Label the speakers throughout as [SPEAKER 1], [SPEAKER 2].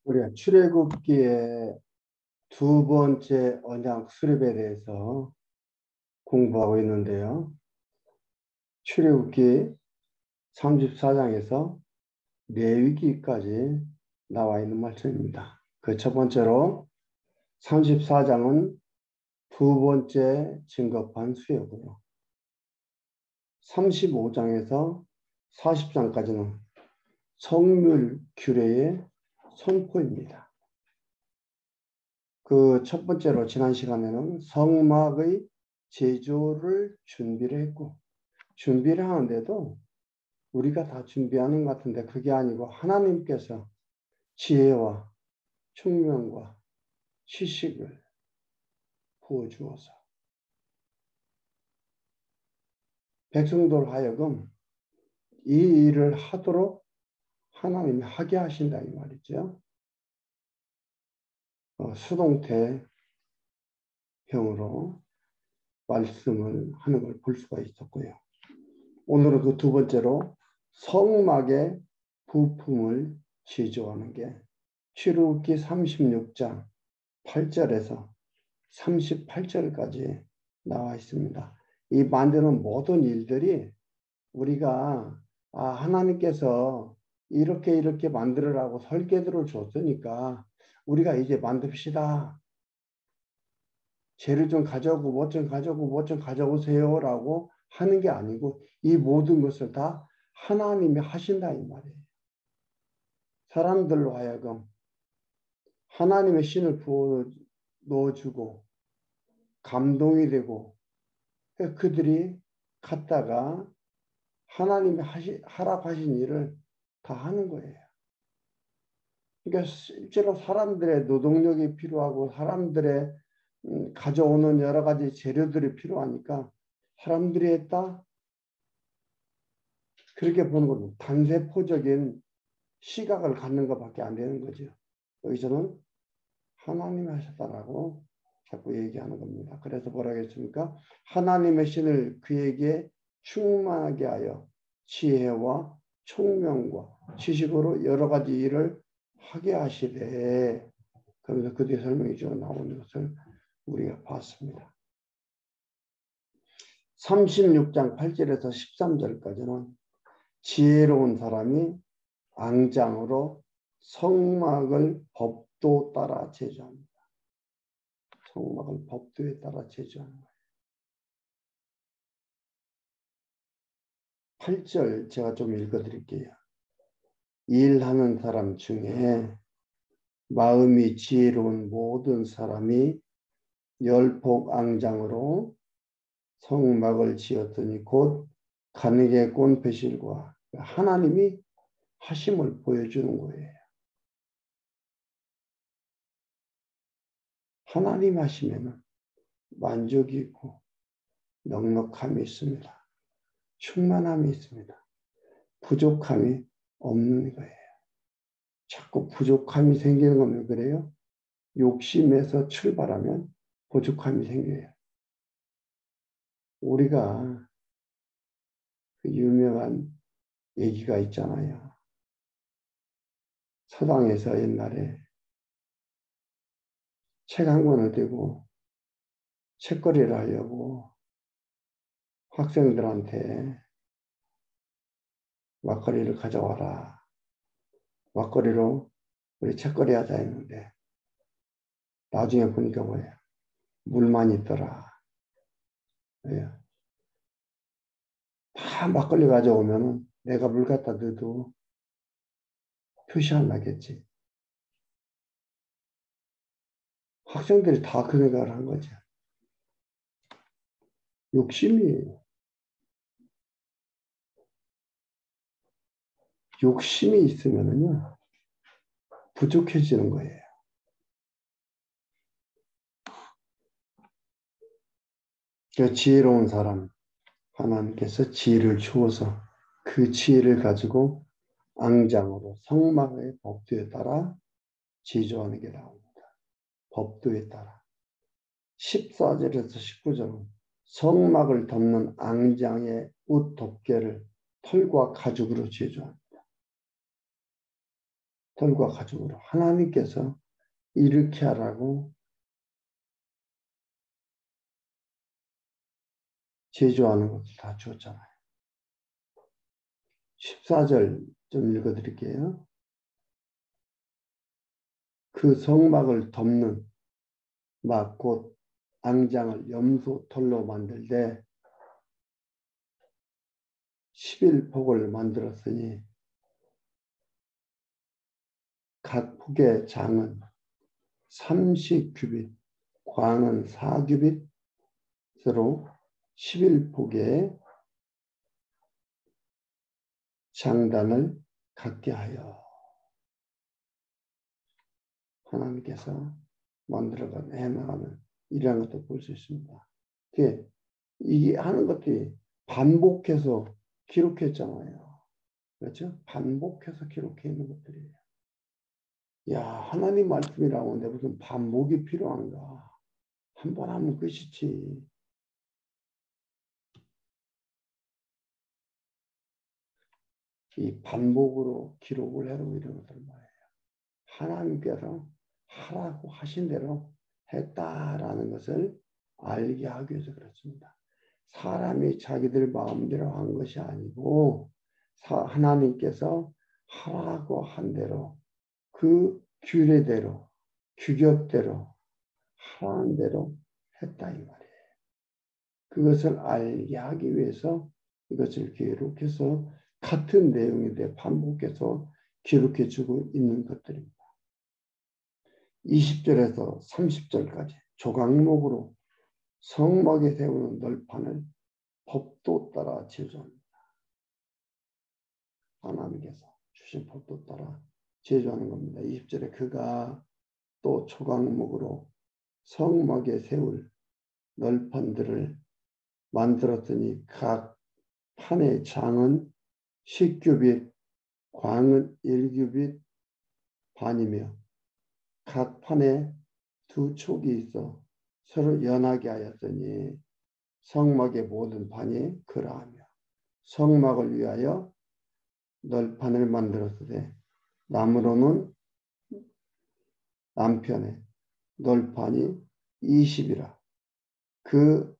[SPEAKER 1] 우리가 출애굽기의 두 번째 언약 수립에 대해서 공부하고 있는데요. 출애굽기 34장에서 레위기까지 나와 있는 말씀입니다. 그 첫 번째로 34장은 두 번째 증거판 수요고요. 35장에서 40장까지는 성물 규례의 선포입니다. 그 첫 번째로 지난 시간에는 성막의 제조를 준비를 했고, 준비를 하는데도 우리가 다 준비하는 것 같은데 그게 아니고 하나님께서 지혜와 총명과 지식을 부어주어서 백성들 하여금 이 일을 하도록 하나님이 하게 하신다 이 말이죠. 수동태 형으로 말씀을 하는 걸 볼 수가 있었고요. 오늘은 그 두 번째로 성막의 부품을 제조하는 게 출애굽기 36장 8절에서 38절까지 나와 있습니다. 이 만드는 모든 일들이 우리가 하나님께서 이렇게 만들으라고 설계도를 줬으니까 우리가 이제 만듭시다. 재료 좀 가져오고 뭐 좀 가져오세요 라고 하는 게 아니고 이 모든 것을 다 하나님이 하신다 이 말이에요. 사람들로 하여금 하나님의 신을 부어 넣어주고 감동이 되고 그들이 갔다가 하나님이 하라고 하신 일을 다 하는 거예요. 그러니까 실제로 사람들의 노동력이 필요하고 사람들의 가져오는 여러 가지 재료들이 필요하니까 사람들이 했다? 그렇게 보는 건 단세포적인 시각을 갖는 것밖에 안 되는 거죠. 여기서는 하나님이 하셨다라고 자꾸 얘기하는 겁니다. 그래서 뭐라 했습니까? 하나님의 신을 그에게 충만하게 하여 지혜와 총명과 지식으로 여러 가지 일을 하게 하시되, 그러면서 그 뒤에 설명이 쭉 나오는 것을 우리가 봤습니다. 36장 8절에서 13절까지는 지혜로운 사람이 앙장으로 성막을 법도 따라 제조합니다. 성막을 법도에 따라 제조하는 거예요. 8절 제가 좀 읽어드릴게요. 일하는 사람 중에 마음이 지혜로운 모든 사람이 열폭 성막을 지었더니 곧 가늠의 꼰배실과 하나님이 하심을 보여주는 거예요. 하나님 하시면 만족이 있고 넉넉함이 있습니다. 충만함이 있습니다. 부족함이 없는 거예요. 자꾸 부족함이 생기는 거면 그래요? 욕심에서 출발하면 부족함이 생겨요. 우리가 그 유명한 얘기가 있잖아요. 서당에서 옛날에 책 한 권을 들고 책거리를 하려고 학생들한테 막걸리를 가져와라. 막걸리로 우리 책거리 하자 했는데 나중에 보니까 뭐예요? 물만 있더라. 다 막걸리 가져오면 내가 물 갖다 넣어도 표시 안 나겠지. 학생들이 다 그 생각을 한 거죠. 욕심이 있으면은요, 부족해지는 거예요. 그러니까 지혜로운 사람, 하나님께서 지혜를 주어서 그 지혜를 가지고 앙장으로 성막의 법도에 따라 제조하는 게 나옵니다. 법도에 따라. 14절에서 19절은 성막을 덮는 앙장의 옷 덮개를 털과 가죽으로 제조합니다. 돌과 가죽으로 하나님께서 이렇게 하라고 제조하는 것을 다 주었잖아요. 14절 좀 읽어드릴게요. 그 성막을 덮는 막 곧 앙장을 염소 털로 만들되 11폭을 만들었으니 각 폭의 장은 30규빗, 광은 4규빗으로 11폭의 장단을 갖게 하여 하나님께서 만들어가는 해나가는 이러한 것도 볼 수 있습니다. 이게 하는 것들이 반복해서 기록했잖아요. 그렇죠? 반복해서 기록해 있는 것들이에요. 야, 하나님 말씀이라고 하는데 무슨 반복이 필요한가? 한 번 하면 끝이지. 이 반복으로 기록을 해놓고 이런 것들 말이에요. 하나님께서 하라고 하신 대로 했다라는 것을 알게 하기 위해서 그렇습니다. 사람이 자기들 마음대로 한 것이 아니고 하나님께서 하라고 한 대로 그 규례대로 규격대로 하라는 대로 했다 이 말이에요. 그것을 알게 하기 위해서 이것을 기록해서 같은 내용인데 반복해서 기록해 주고 있는 것들입니다. 20절에서 30절까지 조각목으로 성막에 세우는 널판을 법도 따라 제조합니다. 하나님께서 주신 법도 따라 제조하는 겁니다. 20절에 그가 또 조각목으로 성막에 세울 널판들을 만들었더니 각 판의 장은 10규빗, 광은 1규빗 반이며 각 판에 두 촉이 있어 서로 연하게 하였더니 성막의 모든 판이 그러하며 성막을 위하여 널판을 만들었으되 나무로는 남편에 널판이 20이라 그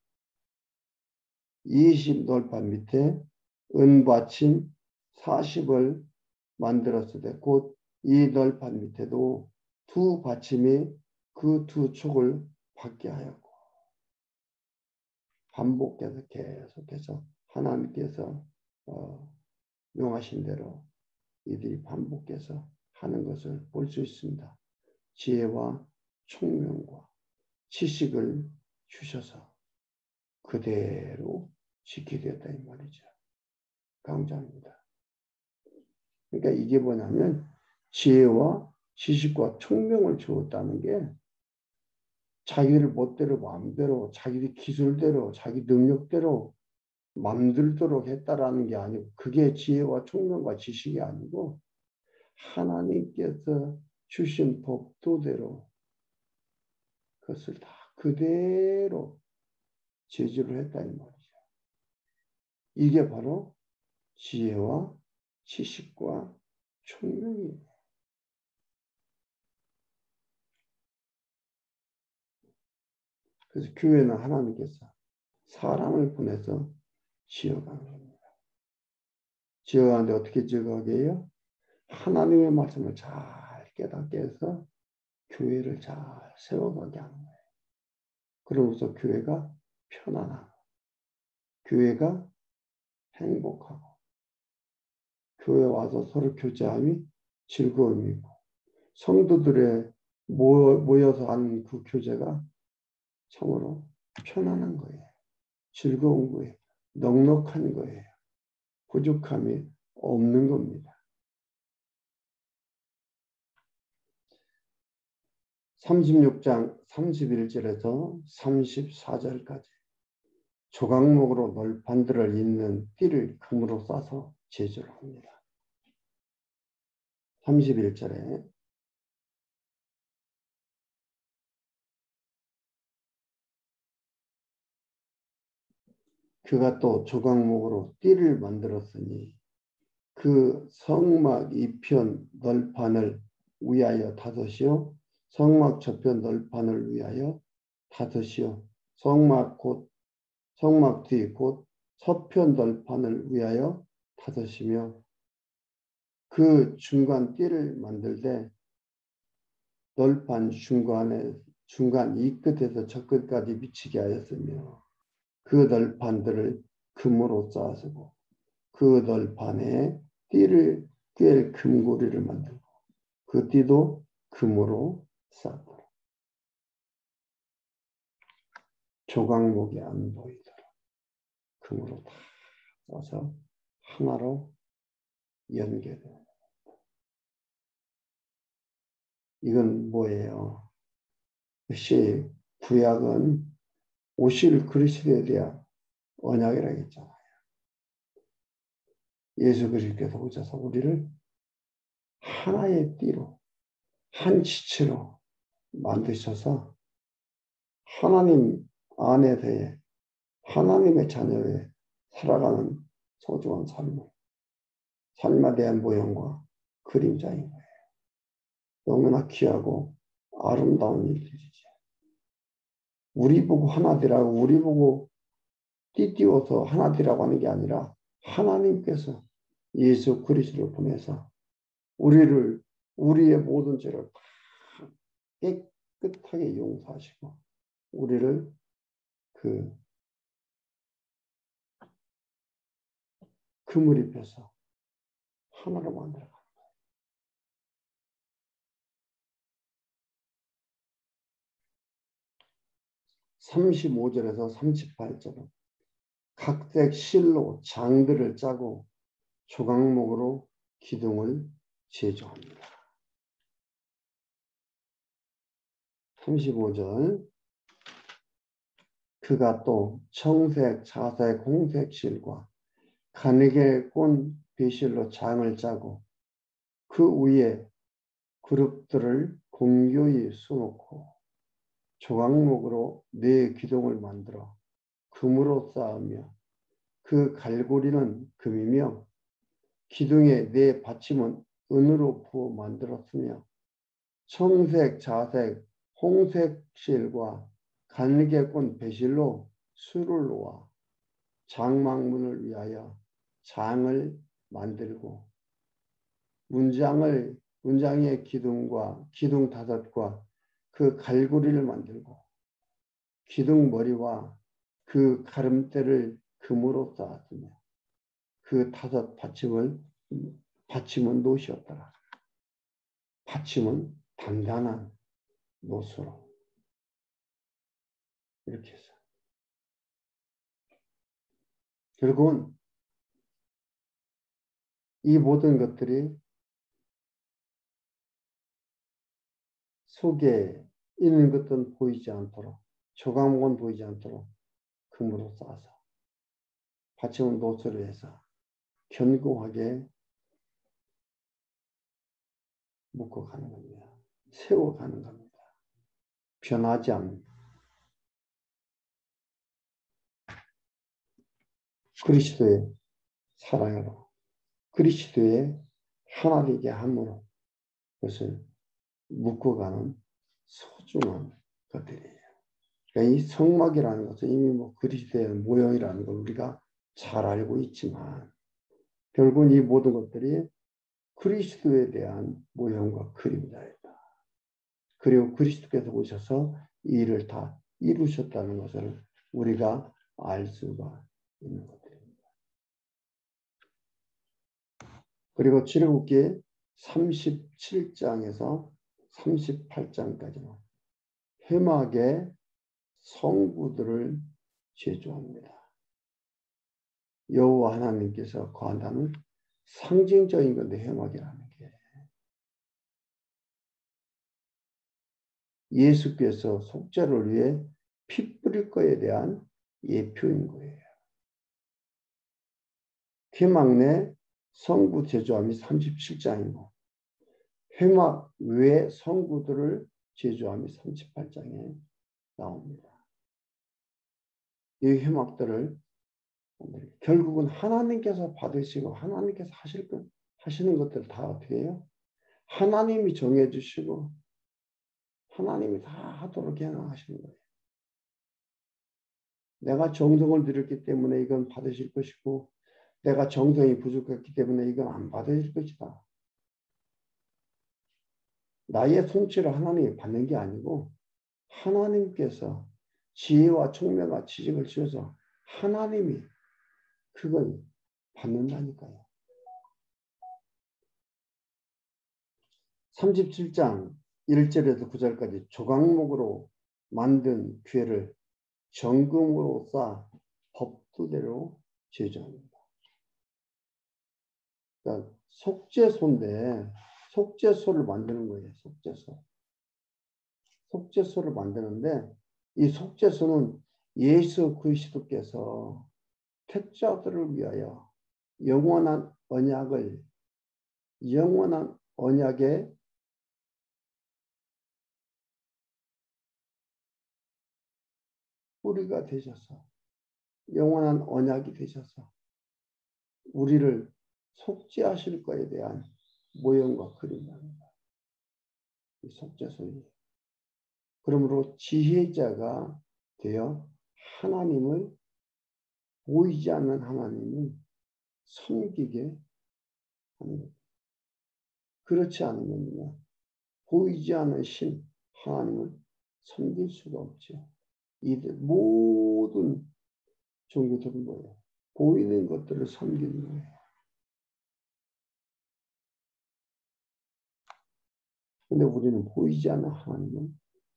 [SPEAKER 1] 20 널판 밑에 은받침 40을 만들었으되 곧 이 널판 밑에도 두 받침이 그 두 촉을 받게 하였고 반복해서 계속해서 하나님께서 명하신 대로 이들이 반복해서 하는 것을 볼 수 있습니다. 지혜와 총명과 지식을 주셔서 그대로 지키게 됐다 이 말이죠. 강조합니다. 그러니까 이게 뭐냐면 지혜와 지식과 총명을 주었다는 게 자기를 멋대로 마음대로 자기 기술대로 자기 능력대로 만들도록 했다라는 게 아니고 그게 지혜와 총명과 지식이 아니고 하나님께서 주신 법도대로 그것을 다 그대로 제조를 했다 이 말이죠. 이게 바로 지혜와 지식과 총명이에요. 그래서 교회는 하나님께서 사람을 보내서 지어가는 겁니다. 지어가는데 어떻게 지어가게 해요? 하나님의 말씀을 잘 깨닫게 해서 교회를 잘 세워가게 하는 거예요. 그러면서 교회가 편안하고 교회가 행복하고 교회 와서 서로 교제함이 즐거움이 있고 성도들의 모여서 하는 그 교제가 참으로 편안한 거예요. 즐거운 거예요. 넉넉한 거예요. 부족함이 없는 겁니다. 36장 31절에서 34절까지 조각목으로 널판들을 잇는 띠를 금으로 싸서 제조를 합니다. 31절에 그가 또 조각목으로 띠를 만들었으니 그 성막 이편 널판을 위하여 5이요. 성막 저편 널판을 위하여 5이요. 성막 뒤 곧 서편 널판을 위하여 5이며 그 중간 띠를 만들 때 널판 중간 이 끝에서 저 끝까지 미치게 하였으며 그 널판들을 금으로 쌓았고 그 널판에 띠를 꿰 금고리를 만들고 그 띠도 금으로 쌓았더라. 조각목이 안 보이더라. 금으로 다 쌓아서 하나로 연결해요. 이건 뭐예요? 역시 구약은 오실 그리스도에 대한 언약이라고 했잖아요. 예수 그리스도께서 오셔서 우리를 하나의 띠로 한 지체로 만드셔서 하나님 안에서의 하나님의 자녀에 살아가는 소중한 삶에 대한 모형과 그림자인 거예요. 너무나 귀하고 아름다운 일들이지. 우리 보고 하나 되라고 우리 보고 띠띠워서 하나 되라고 하는 게 아니라 하나님께서 예수 그리스도를 보내서 우리의 모든 죄를 다 깨끗하게 용서하시고 우리를 금을 입혀서 하나로 만들어 가는 거예요. 35절에서 38절은 각색 실로 장들을 짜고 조각목으로 기둥을 제조합니다. 35절 그가 또 청색, 자색, 홍색 실과 가늘게 꼰 배실로 장을 짜고 그 위에 그룹들을 공교히 수놓고 조각목으로 4 기둥을 만들어 금으로 쌓으며 그 갈고리는 금이며 기둥의 4 받침은 은으로 부어 만들었으며 청색, 자색, 홍색 실과 가늘게 꼰 배실로 수를 놓아 장막문을 위하여 장을 만들고 문장의 기둥과 기둥 5과 그 갈고리를 만들고 기둥 머리와 그 가름대를 금으로 쌓았으며 그 5 받침은 노시였더라. 받침은 단단한 노수로 이렇게 해서 결국은 이 모든 것들이 속에 있는 것들은 보이지 않도록 조각목은 보이지 않도록 금으로 쌓아서 받침은 노수로 해서 견고하게 묶어가는 겁니다. 세워가는 겁니다. 변하지 않는 그리스도의 사랑으로 그리스도의 하나 되게 함으로 그것을 묶어가는 소중한 것들이에요. 그러니까 이 성막이라는 것은 이미 그리스도의 모형이라는 걸 우리가 잘 알고 있지만 결국은 이 모든 것들이 그리스도에 대한 모형과 그림자이다. 그리고 그리스도께서 오셔서 이 일을 다 이루셨다는 것을 우리가 알 수가 있는 것들입니다. 그리고 출애굽기 37장에서 38장까지는 회막의 성구들을 제조합니다. 여호와 하나님께서 거한다는 상징적인 건데 회막이라는 게 예수께서 속죄를 위해 피 뿌릴 거에 대한 예표인 거예요. 회막 내 성구 제조함이 37장이고 회막 외 성구들을 제조함이 38장에 나옵니다. 이 회막들을 결국은 하나님께서 받으시고 하나님께서 하시는 것들 다 어떻게 해요? 하나님이 정해주시고 하나님이 다 하도록 행하시는 거예요. 내가 정성을 들였기 때문에 이건 받으실 것이고 내가 정성이 부족했기 때문에 이건 안 받으실 것이다. 나의 통치를 하나님이 받는 게 아니고 하나님께서 지혜와 총명과 지식을 주셔서 하나님이 그걸 받는다니까요. 37장 1절에서 9절까지 조각목으로 만든 괴를 정금으로 쌓아 법도대로 제조합니다. 그러니까 속죄소인데 속죄소를 만드는 거예요. 속죄소. 속죄소를 만드는데 이 속죄소는 예수 그리스도께서 택자들을 위하여 영원한 언약의 뿌리가 되셔서 영원한 언약이 되셔서 우리를 속죄하실 것에 대한 모형과 그림입니다. 이 속죄소입니다. 그러므로 지혜자가 되어 하나님을 보이지 않는 하나님을 섬기게 합니다. 그렇지 않으면요, 보이지 않는 신 하나님을 섬길 수가 없죠. 이 모든 종교들은 뭐예요? 보이는 것들을 섬기는 거예요. 근데 우리는 보이지 않는 하나님을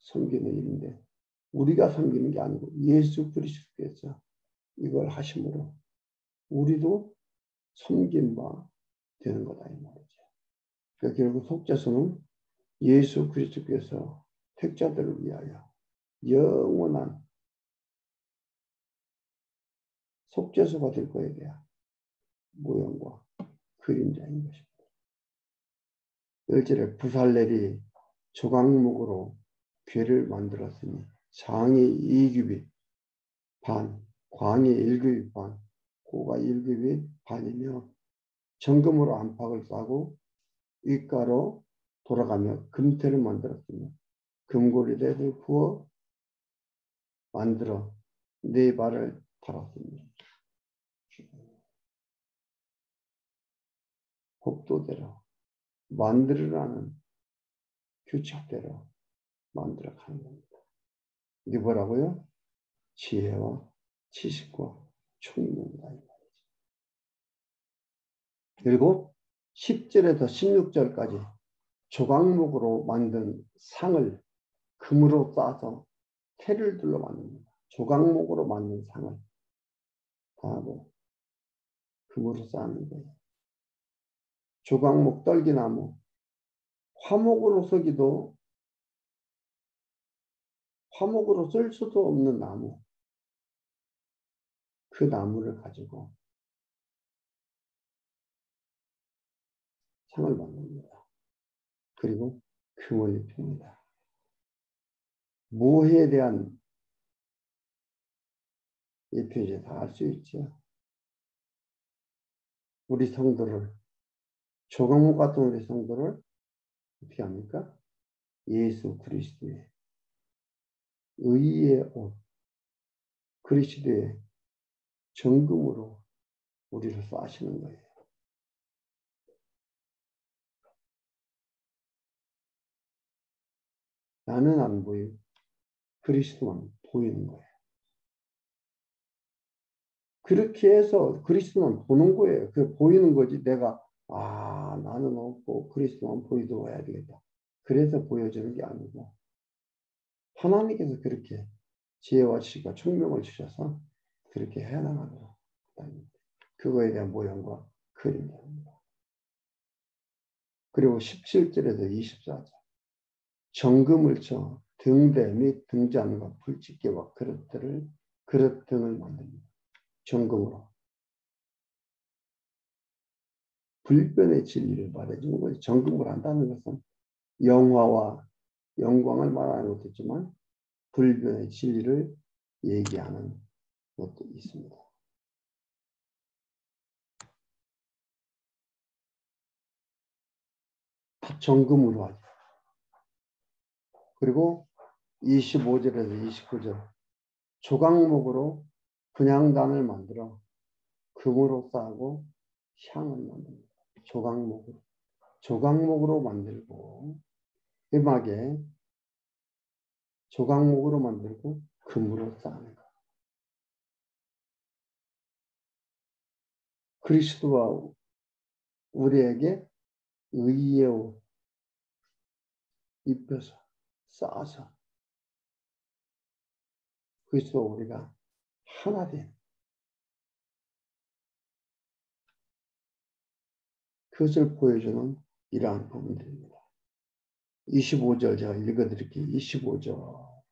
[SPEAKER 1] 섬기는 일인데 우리가 섬기는 게 아니고 예수 그리스도께서 이걸 하심으로 우리도 섬긴 바 되는 거다 이 말이죠. 그러니까 결국 속죄소는 예수 그리스도께서 택자들을 위하여 영원한 속죄소가 될 것에 대한 모형과 그림자인 것입니다. 1절에 부살렐이 조각목으로 괴를 만들었으니 장이 2규빗 반, 광이 1규빗 반, 고가 1규빗 반이며 정금으로 안팎을 싸고 윗가로 돌아가며 금태를 만들었으며 금고리대를 부어 만들어 네 발을 달았습니다. 법도대로 만들으라는 규칙대로 만들어 가는 겁니다. 이게 뭐라고요? 지혜와 지식과 총명이다 이 말이죠. 그리고 10절에서 16절까지 조각목으로 만든 상을 금으로 싸서 태를 둘러 만듭니다. 조각목으로 만든 상을 다 뭐 금으로 쌓는 거예요. 조각목, 떨기나무, 화목으로 쓰기도 화목으로 쓸 수도 없는 나무, 그 나무를 가지고 상을 만듭니다. 그리고 금을 입힙니다. 모해에 대한 예표제 다 알 수 있죠. 우리 성도를 조각목 같은 우리 성도를 어떻게 합니까? 예수 그리스도의 의의 옷, 그리스도의 정금으로 우리를 싸시는 거예요. 나는 안 보이고 그리스도만 보이는 거예요. 그렇게 해서 그리스도만 보는 거예요. 그 보이는 거지 내가 나는 없고 그리스도만 보이도록 해야 되겠다. 그래서 보여주는 게 아니고 하나님께서 그렇게 지혜와 지식과 총명을 주셔서 그렇게 해나가도록 그거에 대한 모형과 그림입니다. 그리고 17절에서 24절 정금을 쳐 등대 및 등잔과 불집게와 그릇 등을 만듭니다. 정금으로 불변의 진리를 말해주는 거예요. 정금을 한다는 것은 영화와 영광을 말하는 것도 있지만 불변의 진리를 얘기하는 것도 있습니다. 다 정금으로 하죠. 그리고 25절에서 29절 조각목으로 분향단을 만들어 금으로 싸고 향을 만듭니다. 조각목으로 만들고 음악에 조각목으로 만들고 금으로 싸는 것. 그리스도와 우리에게 의의 옷 입혀서 싸서 그리스도와 우리가 하나 된 그것을 보여주는 이러한 부분들입니다. 25절 제가 읽어드릴게요. 25절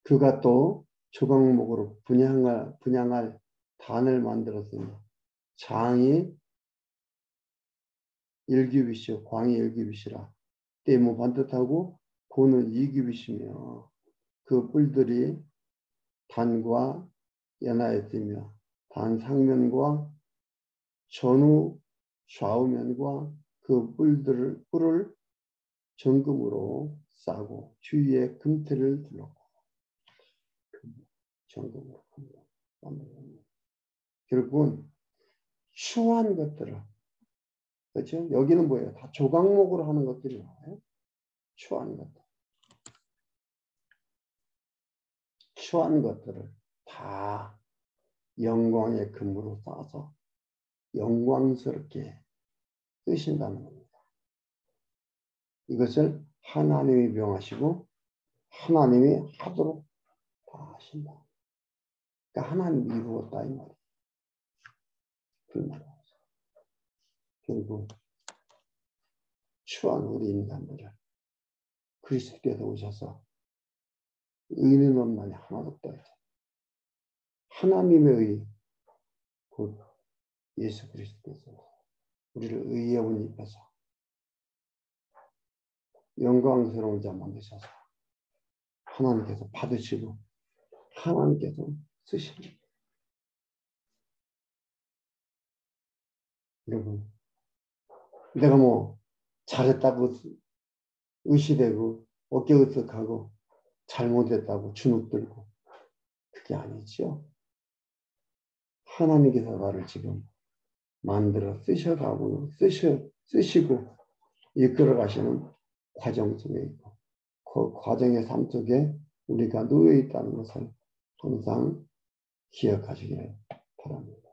[SPEAKER 1] 그가 또 조각목으로 분향할 단을 만들었으니 장이 일규빗이요 광이 일규빗이라 떼모 반듯하고 고는 이규빗이며 그 뿔들이 단과 연하에 뜨며 단 상면과 전후 좌우면과 그 뿔을 정금으로 싸고 주위에 금태를 둘렀고 정금으로 만들었습니다. 결국은 추한 것들을 그렇죠? 여기는 뭐예요? 다 조각목으로 하는 것들이 나와요. 추한 것들. 추한 것들을 다 영광의 금으로 싸서 영광스럽게 쓰신다는 겁니다. 이것을 하나님이 명하시고 하나님이 하도록 다 하신다. 그러니까 하나님이 이루었다 이 말이에요. 그 말이에요. 결국 추한 우리 인간들을 그리스도께서 오셔서 의는 없나니 하나도 없다. 하나님의 의, 곧 예수 그리스도께서 우리를 의의 옷 입혀서 영광스러운 자 만드셔서 하나님께서 받으시고 하나님께서 쓰십니다. 여러분, 내가 뭐 잘했다고 의시되고 어깨으쓱하고 잘못했다고 주눅들고 그게 아니죠. 하나님께서 나를 지금 만들어 쓰시고 이끌어 가시는 과정 속에 있고 그 과정의 삶 속에 우리가 놓여 있다는 것을 항상 기억하시기를 바랍니다.